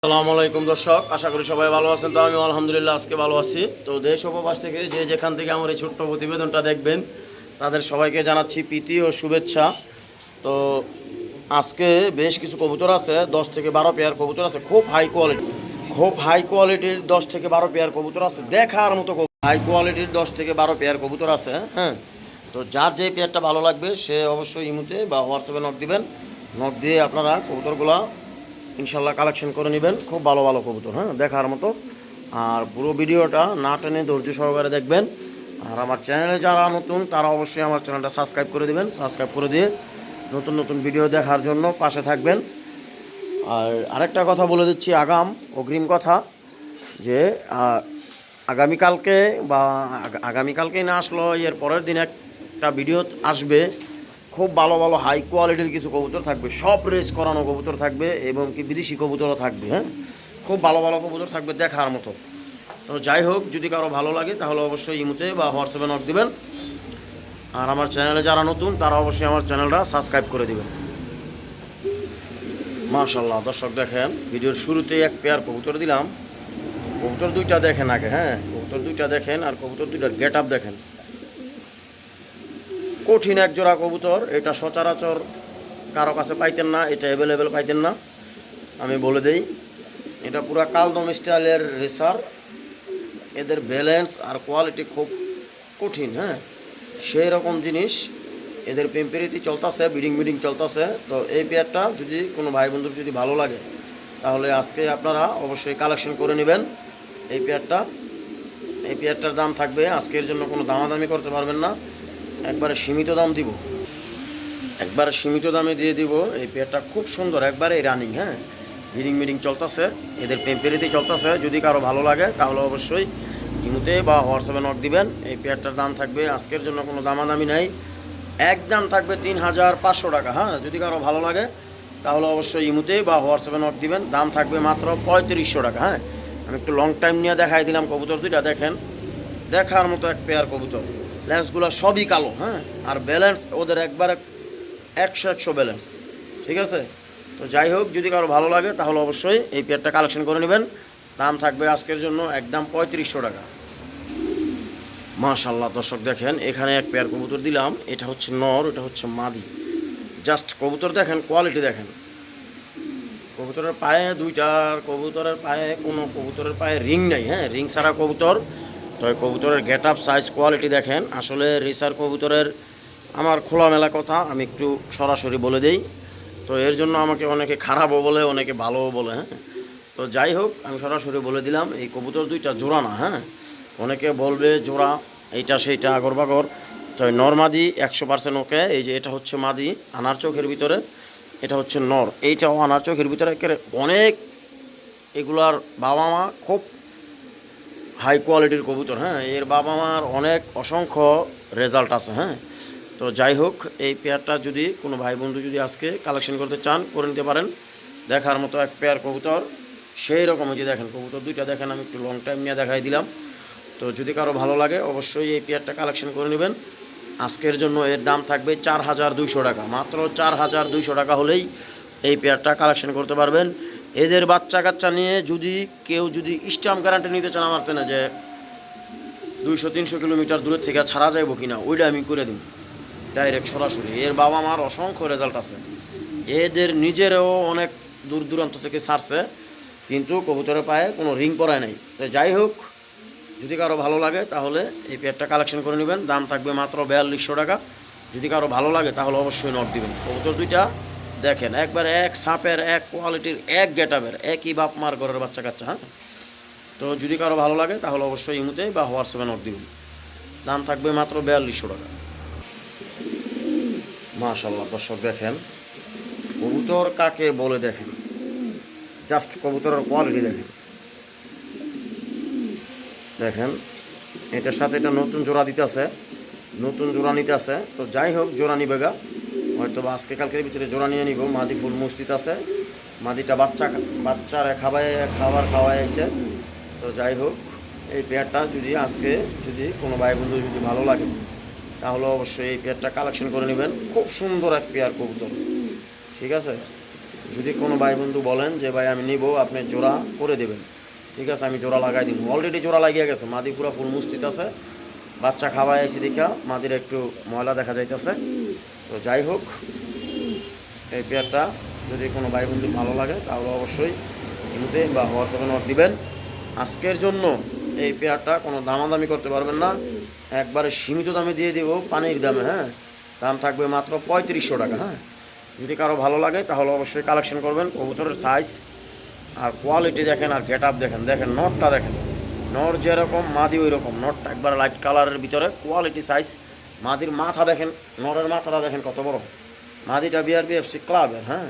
আসসালামু আলাইকুম দর্শক, আশা করি সবাই ভালো আছেন। তো আমি আলহামদুলিল্লাহ আজকে ভালো আছি। তো দেশ উপবাস থেকে যে যেখান থেকে আমার এই ছোট্ট প্রতিবেদনটা দেখবেন তাদের সবাইকে জানাচ্ছি প্রীতি ও শুভেচ্ছা। তো আজকে বেশ কিছু কবুতর আছে, 10 থেকে 12 পেয়ার কবুতর আছে, খুব হাই কোয়ালিটির 10 থেকে 12 পেয়ার কবুতর আছে, দেখার মতো হাই কোয়ালিটির 10 থেকে 12 পেয়ার কবুতর আছে। হ্যাঁ, তো যার যে পেয়ারটা ভালো লাগবে সে অবশ্যই ইমুতে বা হোয়াটসঅ্যাপে নক দিবেন। নক দিয়ে আপনারা কবুতরগুলো ইনশাল্লাহ কালেকশন করে নেবেন। খুব ভালো ভালো কবুতর, হ্যাঁ, দেখার মতো। আর পুরো ভিডিওটা না টেনে ধৈর্য সহকারে দেখবেন। আর আমার চ্যানেলে যারা নতুন তারা অবশ্যই আমার চ্যানেলটা সাবস্ক্রাইব করে দেবেন। সাবস্ক্রাইব করে দিয়ে নতুন নতুন ভিডিও দেখার জন্য পাশে থাকবেন। আর আরেকটা কথা বলে দিচ্ছি, অগ্রিম কথা, যে আগামীকালকে বা আগামীকালকেই না আসলো এর পরের দিন একটা ভিডিও আসবে। খুব ভালো ভালো হাই কোয়ালিটির কিছু কবুতর থাকবে, সব রেস করানো কবুতর থাকবে এবং কি বিদেশি কবুতরও থাকবে। হ্যাঁ, খুব ভালো ভালো কবুতর থাকবে দেখার মতো। তো যাই হোক, যদি কারো ভালো লাগে তাহলে অবশ্যই ইমুতে বা হোয়াটসঅ্যাপে নক দিবেন। আর আমার চ্যানেলে যারা নতুন তারা অবশ্যই আমার চ্যানেলটা সাবস্ক্রাইব করে দিবেন। মাশাআল্লাহ দর্শক, দেখেন ভিডিওর শুরুতেই এক পেয়ার কবুতর দিলাম। কবুতর দুইটা দেখেন আগে, হ্যাঁ, কবুতর দুইটা দেখেন আর কবুতর দুইটার গেট আপ দেখেন। কঠিন এক জোড়া কবুতর, এটা সচরাচর কারো কাছে পাইতেন না, এটা অ্যাভেলেবেল পাইতেন না। আমি বলে দেই, এটা পুরা কালদম স্টাইলের রেসার। এদের ব্যালেন্স আর কোয়ালিটি খুব কঠিন, হ্যাঁ, সেই রকম জিনিস। এদের পেম্পেরিতি চলতেছে, বিডিং চলতেছে। তো এই পেয়ারটা যদি কোনো ভাই বন্ধুর যদি ভালো লাগে তাহলে আজকে আপনারা অবশ্যই কালেকশন করে নেবেন। এই পেয়ারটার দাম থাকবে, আজকের জন্য কোনো দামাদামি করতে পারবেন না, একবারে সীমিত দাম দিব, একবারে সীমিত দামে দিয়ে দিব। এই পেয়ারটা খুব সুন্দর, একবারে রানিং, হ্যাঁ, বিডিং চলতেছে, এদের পেম্পেরিতে চলতেছে। যদি কারো ভালো লাগে তাহলে অবশ্যই ইমুতে বা হোয়াটসঅ্যাপে নক দিবেন। এই পেয়ারটার দাম থাকবে, আজকের জন্য কোনো দামাদামি নাই, একদম থাকবে 3500 টাকা। হ্যাঁ, যদি কারো ভালো লাগে তাহলে অবশ্যই ইমুতে বা হোয়াটসঅ্যাপে নক দিবেন। দাম থাকবে মাত্র 3500 টাকা। হ্যাঁ, আমি একটু লং টাইম নিয়ে দেখাই দিলাম কবুতর দুইটা, দেখেন দেখার মতো এক পেয়ার কবুতর। লেন্সগুলো সবই কালো, হ্যাঁ, আর ব্যালেন্স ওদের একবারে 100 ব্যালেন্স, ঠিক আছে। তো যাই হোক, যদি কারো ভালো লাগে তাহলে অবশ্যই এই পেয়ারটা কালেকশন করে নেবেন। দাম থাকবে আজকের জন্য একদম 3500 টাকা। মাশাআল্লাহ দর্শক, দেখেন এখানে এক পেয়ার কবুতর দিলাম, এটা হচ্ছে নর, এটা হচ্ছে মাদি। জাস্ট কবুতর দেখেন, কোয়ালিটি দেখেন। কবুতরের পায়ে দুইটার কবুতরের পায়ে কোনো কবুতরের পায়ে রিং নাই, হ্যাঁ, রিং ছাড়া কবুতর। তো কবুতরের গেট আপ, সাইজ, কোয়ালিটি দেখেন। আসলে রেসার কবুতরের আমার খোলামেলা কথা আমি একটু সরাসরি বলে দেই। তো এর জন্য আমাকে অনেকে খারাপও বলে, অনেকে ভালোও বলে। হ্যাঁ, তো যাই হোক, আমি সরাসরি বলে দিলাম এই কবুতর দুইটা জোড়া না। হ্যাঁ, অনেকে বলবে জোড়া, এইটা সেইটা আগর বাগর। তো নর মাদি 100% ওকে। এই যে এটা হচ্ছে মাদি, আনার চোখের ভিতরে, এটা হচ্ছে নর, এইটাও আনার চোখের ভিতরে। অনেক এগুলার বাবা মা খুব হাই কোয়ালিটির কবুতর। হ্যাঁ, এর বাবা মার অনেক অসংখ্য রেজাল্ট আছে। হ্যাঁ, তো যাই হোক, এই পেয়ারটা যদি কোনো ভাই বন্ধু যদি আজকে কালেকশন করতে চান করে নিতে পারেন। দেখার মতো এক পেয়ার কবুতর, সেই রকম যে দেখেন কবুতর দুইটা দেখেন, আমি একটু লং টাইম নিয়ে দেখাই দিলাম। তো যদি কারো ভালো লাগে অবশ্যই এই পেয়ারটা কালেকশন করে নেবেন। আজকের জন্য এর দাম থাকবে 4200 টাকা, মাত্র 4200 টাকা হলেই এই পেয়ারটা কালেকশন করতে পারবেন। এদের বাচ্চা কাচ্চা নিয়ে যদি কেউ যদি স্ট্যাম্প গ্যারান্টি নিতে চান আমার তেনে, যে 200-300 কিলোমিটার দূরে থেকে ছাড়া যাইব কিনা, ওইটা আমি করে দিই ডাইরেক্ট সরাসরি। এর বাবা মার অসংখ্য রেজাল্ট আছে, এদের নিজেরও অনেক দূর দূরান্ত থেকে ছাড়ছে, কিন্তু কবুতরের পায়ে কোনো রিং পরায় নাই। তো যাই হোক, যদি কারো ভালো লাগে তাহলে এই পেয়ারটা কালেকশন করে নেবেন। দাম থাকবে মাত্র 4200 টাকা। যদি কারো ভালো লাগে তাহলে অবশ্যই নক দিবেন। কবুতর দুইটা দেখেন, একবার এক সাপের, এক কোয়ালিটির, এক গেটাবের, একই বাপ মার ঘরের বাচ্চা কাচ্চা। হ্যাঁ, তো যদি কারো ভালো লাগে তাহলে অবশ্যই ইমুতে বা হোয়াটসঅ্যাপে নক দিবেন। দাম থাকবে মাত্র 4200 টাকা। মাশাআল্লাহ দর্শক, দেখেন কবুতর কাকে বলে, দেখেন জাস্ট কবুতরের কোয়ালিটি দেখেন। দেখেন এটার সাথে এটা নতুন জোড়া দিতে আছে, নতুন জোড়া নিতে আছে। তো যাই হোক, জোড়া নিবে গা, হয়তো বা আজকে কালকের ভিতরে জোড়া নিয়ে নিব। মাদি ফুল মুস্তিত আছে, মাদিটা বাচ্চারা খাবার খাওয়াইছে। তো যাই হোক, এই পেয়ারটা যদি আজকে যদি কোনো ভাই বন্ধু যদি ভালো লাগে তাহলে অবশ্যই এই পেয়ারটা কালেকশন করে নেবেন। খুব সুন্দর এক পেয়ার কবুতর, ঠিক আছে। যদি কোনো ভাই বন্ধু বলেন যে ভাই আমি নিব, আপনি জোড়া করে দেবেন, ঠিক আছে, আমি জোড়া লাগাই দিব। অলরেডি জোড়া লাগিয়ে গেছে, মাদি পুরো ফুল মুস্তিত আছে, বাচ্চা খাওয়াই আইসি দেখা মাদির একটু ময়লা দেখা যাইতেছে। তো যাই হোক, এই পেয়ারটা যদি কোনো ভাই বন্ধু ভালো লাগে তাহলে অবশ্যই ইমুতে বা হোয়াটসঅ্যাপে নোট দিবেন। আজকের জন্য এই পেয়ারটা কোনো দামাদামি করতে পারবেন না, একবারে সীমিত দামে দিয়ে দিব, পানির দামে। হ্যাঁ, দাম থাকবে মাত্র 3500 টাকা। হ্যাঁ, যদি কারো ভালো লাগে তাহলে অবশ্যই কালেকশন করবেন। কবুতরের সাইজ আর কোয়ালিটি দেখেন, আর গেট আপ দেখেন, দেখেন নটটা দেখেন, নর যেরকম মাদি ওই রকম, নটটা একবার লাইট কালারের ভিতরে, কোয়ালিটি সাইজ। মাদির মাথা দেখেন, নরের মাথাটা দেখেন কত বড়। মাদিটা বিআরপিএফসি ক্লাবের। হ্যাঁ,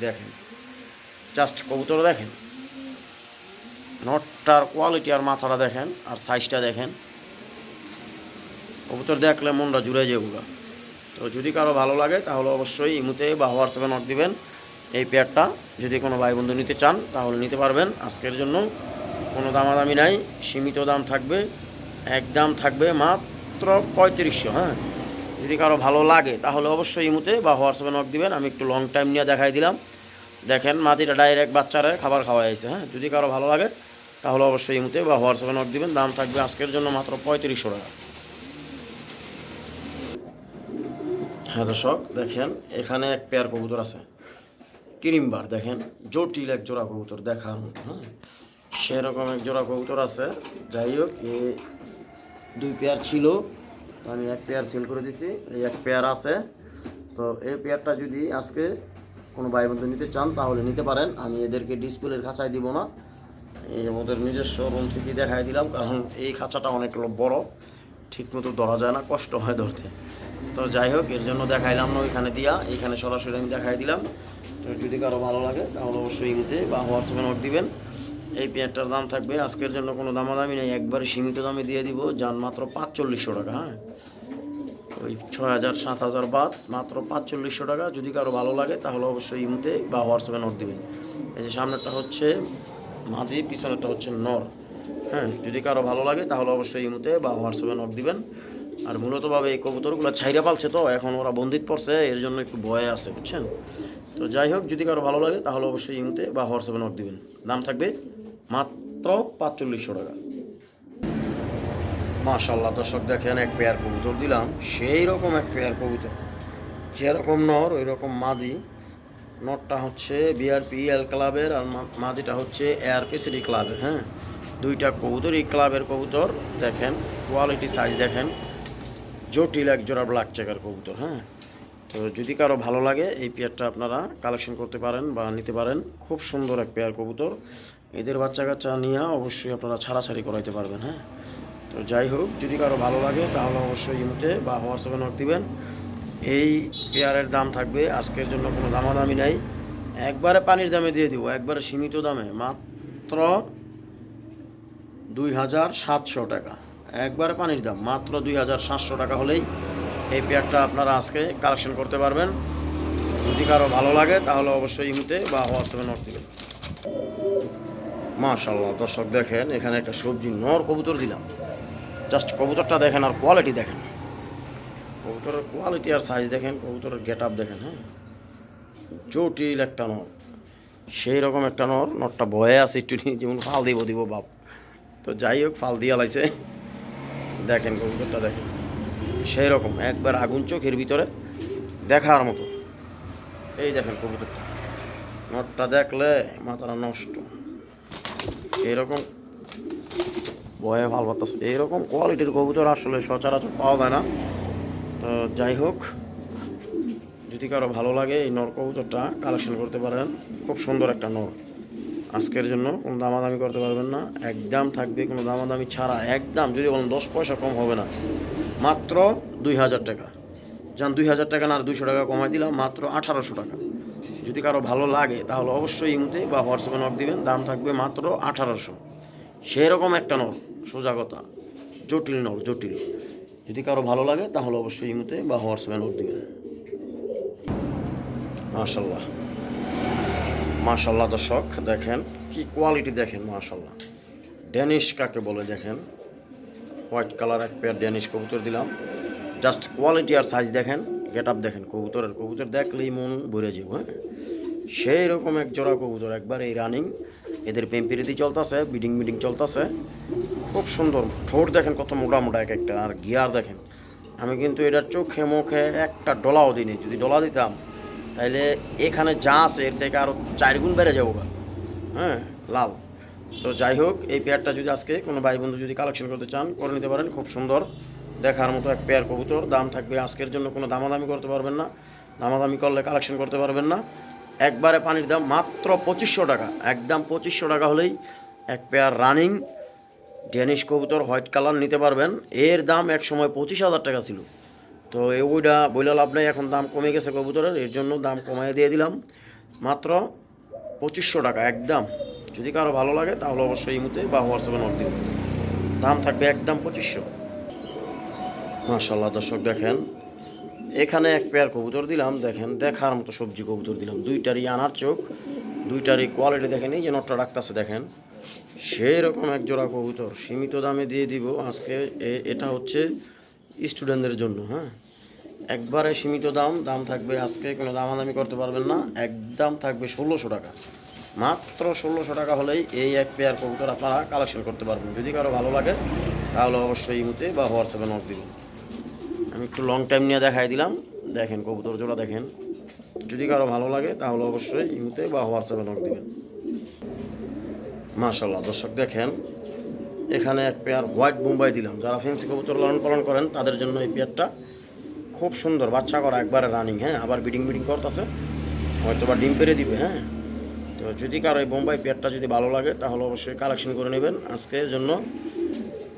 দেখেন জাস্ট কবুতর দেখেন, নটটার কোয়ালিটি আর মাথাটা দেখেন আর সাইজটা দেখেন, কবুতর দেখলে মনটা জুড়ে যাবে। তো যদি কারো ভালো লাগে তাহলে অবশ্যই ইমুতে বা হোয়াটসঅ্যাপে নোট দিবেন। এই পেয়ারটা যদি কোনো ভাই বন্ধু নিতে চান তাহলে নিতে পারবেন। আজকের জন্য কোনো দামাদামি নাই, সীমিত দাম থাকবে, একদম থাকবে মাত্র 3500। হ্যাঁ, যদি কারো ভালো লাগে তাহলে অবশ্যই ইমুতে বা হোয়াটসঅ্যাপে নোট দিবেন। আমি একটু লং টাইম নিয়ে দেখাই দিলাম, দেখেন মাদিটা ডাইরেক্ট বাচ্চারা খাবার খাওয়াই আছে। হ্যাঁ, যদি কারো ভালো লাগে তাহলে অবশ্যই ইমুতে বা হোয়াটসঅ্যাপে নোট দিবেন। দাম থাকবে আজকের জন্য মাত্র 3500 টাকা। হ্যাঁ দর্শক দেখেন, এখানে এক পেয়ার কবুতর আছে, ক্রিমবার দেখেন, জটিল এক জোড়া কবুতর দেখার মতো। হ্যাঁ, সেরকম এক জোড়া কবুতর আছে। যাই হোক, এ 2 পেয়ার ছিল, তো আমি 1 পেয়ার সেল করে দিছি, এই 1 পেয়ার আছে। তো এই পেয়ারটা যদি আজকে কোনো ভাই বন্ধু নিতে চান তাহলে নিতে পারেন। আমি এদেরকে ডিসপ্লের খাঁচায় দিব না, এই আমাদের নিজস্ব রুম থেকে দেখাই দিলাম, কারণ এই খাঁচাটা অনেক বড়, ঠিক মতো ধরা যায় না, কষ্ট হয় ধরতে। তো যাই হোক, এর জন্য দেখাইলাম না ওইখানে দিয়া, এইখানে সরাসরি আমি দেখাই দিলাম। তো যদি কারো ভালো লাগে তাহলে অবশ্যই ইমুতে বা হোয়াটসঅ্যাপে নোট দিবেন। এই পেয়ারটার দাম থাকবে আজকের জন্য কোনো দামাদামি নেই, একবারে সীমিত দামে দিয়ে দিব, যান মাত্র 4500 টাকা। হ্যাঁ, ওই 6000 7000 বাদ মাত্র 4500 টাকা। যদি কারো ভালো লাগে তাহলে অবশ্যই ইমুতে বা হোয়াটসঅ্যাপে নোট দিবেন। এই যে সামনেরটা হচ্ছে মাদি, পিছনেরটা হচ্ছে নর। হ্যাঁ, যদি কারো ভালো লাগে তাহলে অবশ্যই ইমুতে বা হোয়াটসঅ্যাপে নোট দিবেন। আর মূলতভাবে এই কবুতরগুলো ছাইরা পালছে, তো এখন ওরা বন্দিত পড়ছে, এর জন্য একটু ভয়ে আছে, বুঝছেন। তো যাই হোক, যদি কারো ভালো লাগে তাহলে অবশ্যই ইমুতে বা হোয়াটসঅ্যাপে নোট দিবেন। দাম থাকবে মাত্র 4500 টাকা। মাশাআল্লাহ দর্শক দেখেন, এক পেয়ার কবুতর দিলাম, সেই রকম এক পেয়ার কবুতর, যেরকম নর ওই রকম মাদি। নটটা হচ্ছে বিআরপি এল ক্লাবের আর মাদিটা হচ্ছে এআরপি সিটি ক্লাবের। হ্যাঁ, 2টা কবুতর এই ক্লাবের কবুতর। দেখেন কোয়ালিটি সাইজ দেখেন, জটিল এক জোড়া ব্ল্যাক চেকার কবুতর। হ্যাঁ, তো যদি কারো ভালো লাগে এই পেয়ারটা আপনারা কালেকশন করতে পারেন বা নিতে পারেন। খুব সুন্দর এক পেয়ার কবুতর, এদের বাচ্চা কাচ্চা নিয়ে অবশ্যই আপনারা ছাড়াছাড়ি করাইতে পারবেন। হ্যাঁ, তো যাই হোক, যদি কারো ভালো লাগে তাহলে অবশ্যই ইমুতে বা হোয়াটসঅ্যাপে নোট দিবেন। এই পেয়ারের দাম থাকবে আজকের জন্য কোনো দামাদামি নাই, একবারে পানির দামে দিয়ে দিব, একবারে সীমিত দামে, মাত্র 2700 টাকা। একবারে পানির দাম মাত্র 2700 টাকা হলেই এই পেয়ারটা আপনারা আজকে কালেকশন করতে পারবেন। যদি কারো ভালো লাগে তাহলে অবশ্যই ইমুতে বা হোয়াটসঅ্যাপে নোট দিবেন। মাশাআল্লাহ দর্শক দেখেন, এখানে একটা সবজি নর কবুতর দিলাম, জাস্ট কবুতরটা দেখেন আর কোয়ালিটি দেখেন, কবুতরের কোয়ালিটি আর সাইজ দেখেন, কবুতরের গেট আপ দেখেন। হ্যাঁ, জটিল একটা নর, সেই রকম একটা নর। নরটা ভয়ে আছে একটু, যেমন ফাল দিব বাপ। তো যাই হোক, ফাল দিয়ে লাইছে, দেখেন কবুতরটা দেখেন, সেই রকম একবার আগুন চোখের ভিতরে দেখার মতো। এই দেখেন কবুতরটা, নরটা দেখলে মাথাটা নষ্ট, এরকম ভয়ে ফাল বাতাস। এইরকম কোয়ালিটির কবুতর আসলে সচরাচর পাওয়া যায় না। তো যাই হোক, যদি কারো ভালো লাগে এই নর কবুতরটা কালেকশন করতে পারেন। খুব সুন্দর একটা নর। আজকের জন্য কোনো দামাদামি করতে পারবেন না, একদম থাকবে কোনো দামাদামি ছাড়া, একদম যদি বলেন 10 পয়সা কম হবে না, মাত্র 2000 টাকা। যান 2000 টাকা না, আর 200 টাকা কমাই দিলাম, মাত্র 1800 টাকা। যদি কারো ভালো লাগে তাহলে অবশ্যই ইমুতে বা হোয়াটসঅ্যাপে নোট দিবেন। দাম থাকবে মাত্র 1800। সেরকম একটা নর, সোজা কথা, জটিল নর, জটিল। যদি কারো ভালো লাগে তাহলে অবশ্যই ইমুতে বা হোয়াটসঅ্যাপে নোট দিবেন। মাশাআল্লাহ, মাশাআল্লাহ দর্শক দেখেন কি কোয়ালিটি দেখেন, মাশাআল্লাহ। ড্যানিশ কাকে বলে দেখেন, হোয়াইট কালার এক পেয়ার ড্যানিশ কবুতর দিলাম, জাস্ট কোয়ালিটি আর সাইজ দেখেন, গেট আপ দেখেন কবুতরের, কবুতর দেখলেই মন ভরে যাব। হ্যাঁ, সেই রকম এক জোড়া কবুতর, একবার এই রানিং, এদের পেম্পিরিতি চলতেছে, বিডিং চলতেছে, খুব সুন্দর। ঠোঁট দেখেন কত মোটা মোটা এক একটা, আর গিয়ার দেখেন। আমি কিন্তু এটার চোখে মুখে একটা ডলাও দিইনি, যদি ডলা দিতাম তাইলে এখানে যা আছে এর থেকে আরও 4 গুণ বেড়ে যাবো। হ্যাঁ, লাল। তো যাই হোক, এই পেয়ারটা যদি আজকে কোনো ভাই বন্ধু যদি কালেকশন করতে চান করে নিতে পারেন। খুব সুন্দর দেখার মতো এক পেয়ার কবুতর। দাম থাকবে আজকের জন্য, কোনো দামাদামি করতে পারবেন না, দামাদামি করলে কালেকশন করতে পারবেন না। একবারে পানির দাম মাত্র 2500 টাকা, একদম 2500 টাকা হলেই এক পেয়ার রানিং ড্যানিশ কবুতর হোয়াইট কালার নিতে পারবেন। এর দাম এক সময় 25,000 টাকা ছিল, তো ওইটা বইলে লাভ নেই, এখন দাম কমে গেছে কবুতরের, এর জন্য দাম কমাই দিয়ে দিলাম মাত্র 2500 টাকা একদম। যদি কারো ভালো লাগে তাহলে অবশ্যই ইমুতে বা হোয়াটসঅ্যাপে নোট দিন, দাম থাকবে একদম 2500। মাশাআল্লাহ দর্শক দেখেন, এখানে এক পেয়ার কবুতর দিলাম, দেখেন দেখার মতো সবজি কবুতর দিলাম, দুইটারই আনার চোখ, দুইটারই কোয়ালিটি দেখেন। এই যে নটটা রাখতেছে দেখেন, সেই রকম এক জোড়া কবুতর সীমিত দামে দিয়ে দিব আজকে। এটা হচ্ছে স্টুডেন্টদের জন্য, হ্যাঁ, একবারে সীমিত দাম থাকবে আজকে, কোনো দামাদামি করতে পারবেন না, একদম থাকবে 1600 টাকা, মাত্র 1600 টাকা হলেই এই এক পেয়ার কবুতর আপনারা কালেকশন করতে পারবেন। যদি কারো ভালো লাগে তাহলে অবশ্যই ইমুতে বা হোয়াটসঅ্যাপে নোট দিবেন। আমি একটু লং টাইম নিয়ে দেখাই দিলাম, দেখেন কবুতর জোড়া দেখেন। যদি কারো ভালো লাগে তাহলে অবশ্যই ইমুতে বা হোয়াটসঅ্যাপে নোট দিবেন। মাশাআল্লাহ দর্শক দেখেন, এখানে এক পেয়ার হোয়াইট বোম্বাই দিলাম। যারা ফেন্সি কবুতর লালন পালন করেন তাদের জন্য এই পেয়ারটা খুব সুন্দর, বাচ্চা করা একবারে রানিং, হ্যাঁ, আবার বিডিং করতেছে, হয়তো বা ডিম পেরে দিবে। হ্যাঁ, তো যদি কারো এই বোম্বাই পেয়ারটা যদি ভালো লাগে তাহলে অবশ্যই কালেকশন করে নেবেন। আজকের জন্য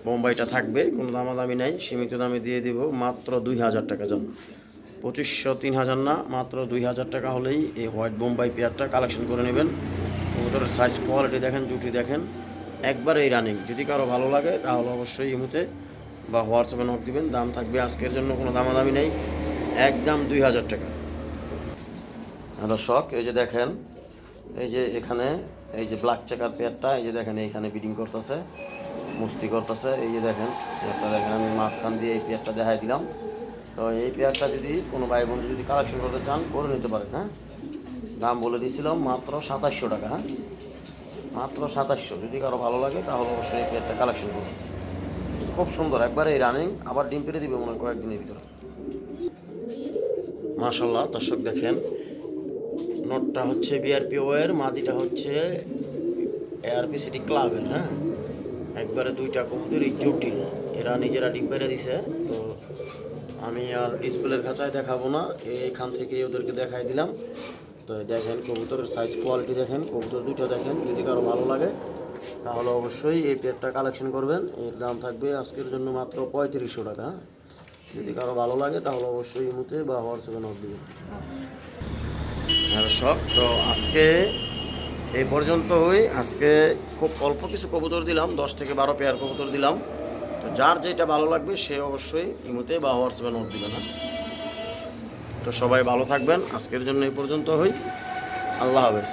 বোম্বাইটা থাকবে, কোনো দামাদামি নেই, সীমিত দামে দিয়ে দিব মাত্র 2000 টাকা। যান 2500 3000 না, মাত্র 2000 টাকা হলেই এই হোয়াইট বোম্বাই পেয়ারটা কালেকশন করে নেবেন। কবুতরের সাইজ কোয়ালিটি দেখেন, জুটি দেখেন, একবার এই রানিং। যদি কারো ভালো লাগে তাহলে অবশ্যই ইমুতে বা হোয়াটসঅ্যাপে নোট দিবেন। দাম থাকবে আজকের জন্য, কোনো দামাদামি নেই, একদম 2000 টাকা। দর্শক এই যে দেখেন, এই যে এখানে এই যে ব্ল্যাক চেকার পেয়ারটা, এই যে দেখেন এইখানে বিডিং করতেছে, মস্তি করতেছে। এই যে দেখেন পেয়ারটা দেখেন, আমি মাঝখান দিয়ে এই পেয়ারটা দেখাই দিলাম। তো এই পেয়ারটা যদি কোনো ভাই বন্ধু যদি কালেকশন করতে চান করে নিতে পারেন। হ্যাঁ, দাম বলে দিয়েছিলাম মাত্র 2700 টাকা। হ্যাঁ, মাত্র 2700। যদি কারো ভালো লাগে তাহলে অবশ্যই এই পেয়ারটা কালেকশন করুন। খুব সুন্দর, একবারে এই রানিং, আবার ডিম পেরে দিবে মনে হয় কয়েকদিনের ভিতরে। মাশাআল্লাহ দর্শক দেখেন, নোটটা হচ্ছে বিআরপিও এর, মাদিটা হচ্ছে এআরপি সিটি ক্লাবের। হ্যাঁ, একবারে দুইটা কবুতরই জটিল, এরা নিজেরা ডিম পেরে দিছে। তো আমি আর ডিসপ্লের খাঁচায় দেখাবো না, এইখান থেকে ওদেরকে দেখাই দিলাম। তো দেখেন কবুতরের সাইজ কোয়ালিটি দেখেন, কবুতর দুইটা দেখেন। যদি কারো ভালো লাগে তাহলে অবশ্যই এই পেয়ারটা কালেকশন করবেন। এর দাম থাকবে আজকের জন্য মাত্র 3500 টাকা। যদি কারো ভালো লাগে তাহলে অবশ্যই ইমুতে বা হোয়াটসঅ্যাপে নোট দিবেন। দর্শক, তো আজকে এই পর্যন্তই। আজকে খুব অল্প কিছু কবুতর দিলাম, 10 থেকে 12 পেয়ার কবুতর দিলাম। তো যার যেটা ভালো লাগবে সে অবশ্যই ইমুতে বা হোয়াটসঅ্যাপে নোট দিবেন। না, তো সবাই ভালো থাকবেন, আজকের জন্য এই পর্যন্ত হই। আল্লাহ হাফেজ।